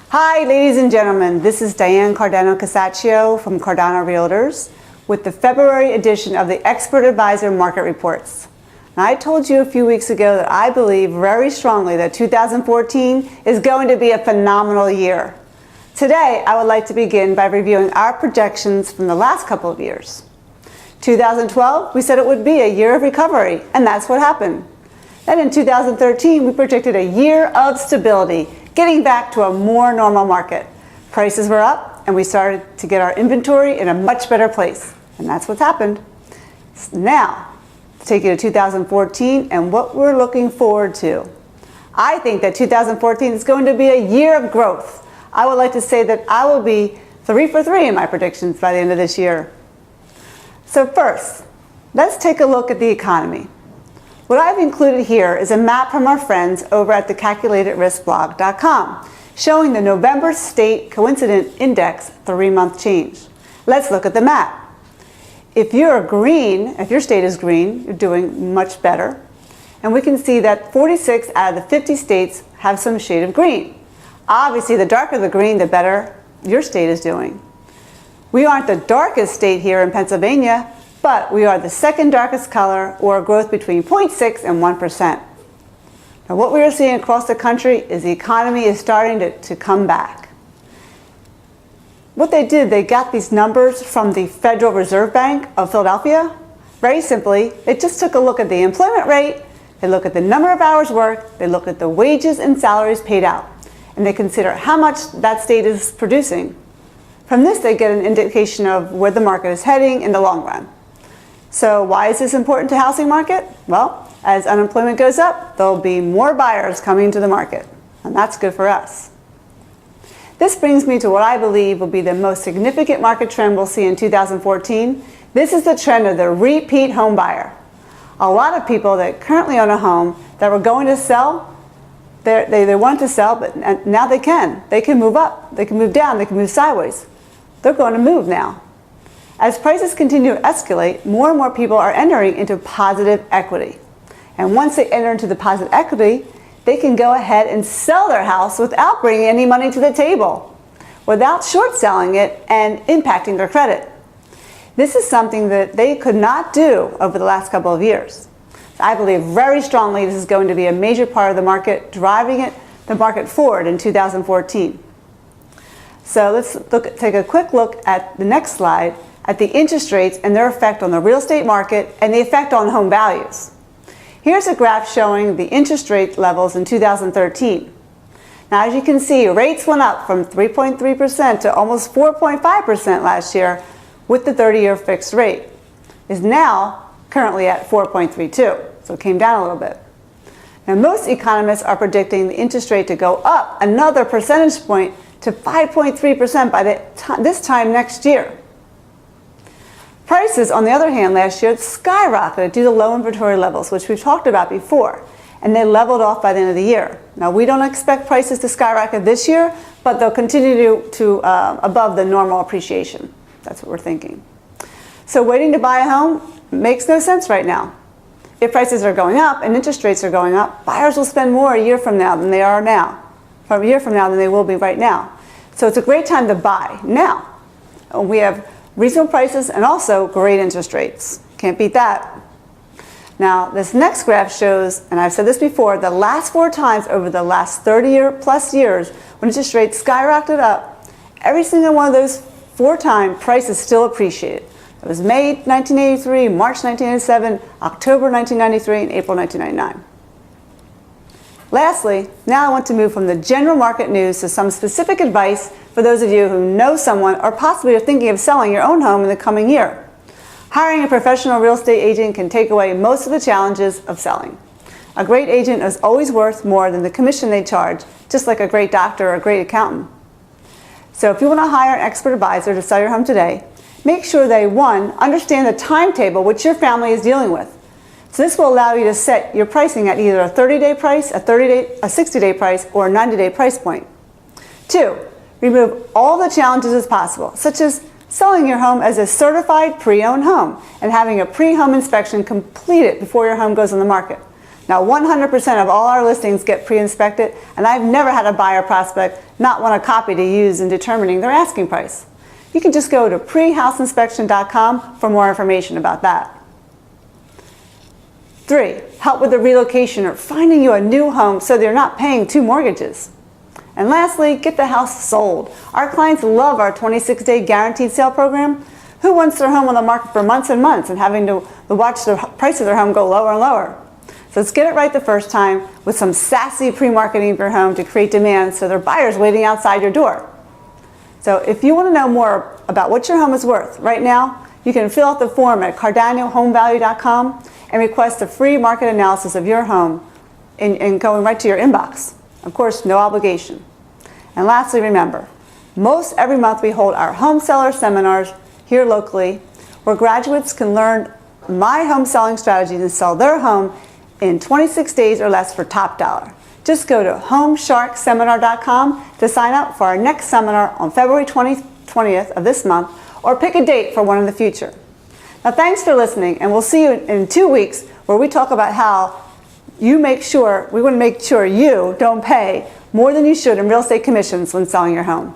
Hi, ladies and gentlemen. This is Diane Cardano from Cardano Realtors with the February edition of the Expert Advisor Market Reports. Now, I told you a few weeks ago that I believe very strongly that 2014 is going to be a phenomenal year. Today, I would like to begin by reviewing our projections from the last couple of years. 2012, we said it would be a year of recovery, and that's what happened. Then in 2013, we predicted a year of stability, getting back to a more normal market. Prices were up, and we started to get our inventory in a much better place. And that's what's happened. Now, take you to 2014 and what we're looking forward to. I think that 2014 is going to be a year of growth. I would like to say that I will be 3 for 3 in my predictions by the end of this year. So first, let's take a look at the economy. What I've included here is a map from our friends over at the calculatedriskblog.com showing the November State Coincident Index 3-month change. Let's look at the map. If you're green, if your state is green, you're doing much better. And we can see that 46 out of the 50 states have some shade of green. Obviously, the darker the green, the better your state is doing. We aren't the darkest state here in Pennsylvania, but we are the second darkest color, or a growth between 0.6 and 1%. Now, what we are seeing across the country is the economy is starting to come back. What they did, they got these numbers from the Federal Reserve Bank of Philadelphia. Very simply, they just took a look at the employment rate, they look at the number of hours worked, they look at the wages and salaries paid out, and they consider how much that state is producing. From this, they get an indication of where the market is heading in the long run. So why is this important to housing market? Well, as unemployment goes up, there'll be more buyers coming to the market, and that's good for us. This brings me to what I believe will be the most significant market trend we'll see in 2014. This is the trend of the repeat home buyer. A lot of people that currently own a home that were going to sell, they wanted to sell, but now they can. They can move up, they can move down, they can move sideways. They're going to move now. As prices continue to escalate, more and more people are entering into positive equity. And once they enter into the positive equity, they can go ahead and sell their house without bringing any money to the table, without short selling it and impacting their credit. This is something that they could not do over the last couple of years. I believe very strongly this is going to be a major part of the market, driving the market forward in 2014. So let's take a quick look at the next slide at the interest rates and their effect on the real estate market and the effect on home values. Here's a graph showing the interest rate levels in 2013. Now, as you can see, rates went up from 3.3% to almost 4.5% last year with the 30-year fixed rate. Is now currently at 4.32, so it came down a little bit. Now, most economists are predicting the interest rate to go up another percentage point to 5.3% by this time next year. Prices, on the other hand, last year skyrocketed due to low inventory levels, which we've talked about before, and they leveled off by the end of the year. Now, we don't expect prices to skyrocket this year, but they'll continue to above the normal appreciation. That's what we're thinking. So waiting to buy a home makes no sense right now. If prices are going up and interest rates are going up, buyers will spend more a year from now than they are now, from a year from now than they will be right now. So it's a great time to buy now. We have reasonable prices and also great interest rates. Can't beat that. Now, this next graph shows, and I've said this before, the last 4 times over the last 30+ years when interest rates skyrocketed up, every single one of those 4 times prices still appreciated. It was May 1983, March 1987, October 1993, and April 1999. Lastly, now I want to move from the general market news to some specific advice for those of you who know someone or possibly are thinking of selling your own home in the coming year. Hiring a professional real estate agent can take away most of the challenges of selling. A great agent is always worth more than the commission they charge, just like a great doctor or a great accountant. So if you want to hire an expert advisor to sell your home today, make sure they, 1, understand the timetable which your family is dealing with. So this will allow you to set your pricing at either a 30-day price, a 60-day price, or a 90-day price point. 2, remove all the challenges as possible, such as selling your home as a certified pre-owned home and having a pre-home inspection completed before your home goes on the market. Now, 100% of all our listings get pre-inspected, and I've never had a buyer prospect not want a copy to use in determining their asking price. You can just go to prehouseinspection.com for more information about that. 3, help with the relocation or finding you a new home so they're not paying 2 mortgages. And lastly, get the house sold. Our clients love our 26-day guaranteed sale program. Who wants their home on the market for months and months and having to watch the price of their home go lower and lower? So let's get it right the first time with some sassy pre-marketing of your home to create demand so there are buyers waiting outside your door. So if you want to know more about what your home is worth right now, you can fill out the form at cardanohomevalue.com and request a free market analysis of your home and going right to your inbox. Of course, no obligation. And lastly, remember, most every month we hold our home seller seminars here locally where graduates can learn my home selling strategies and sell their home in 26 days or less for top dollar. Just go to homesharkseminar.com to sign up for our next seminar on February 20th of this month, or pick a date for one in the future. Now, thanks for listening, and we'll see you in 2 weeks where we talk about how we want to make sure you don't pay more than you should in real estate commissions when selling your home.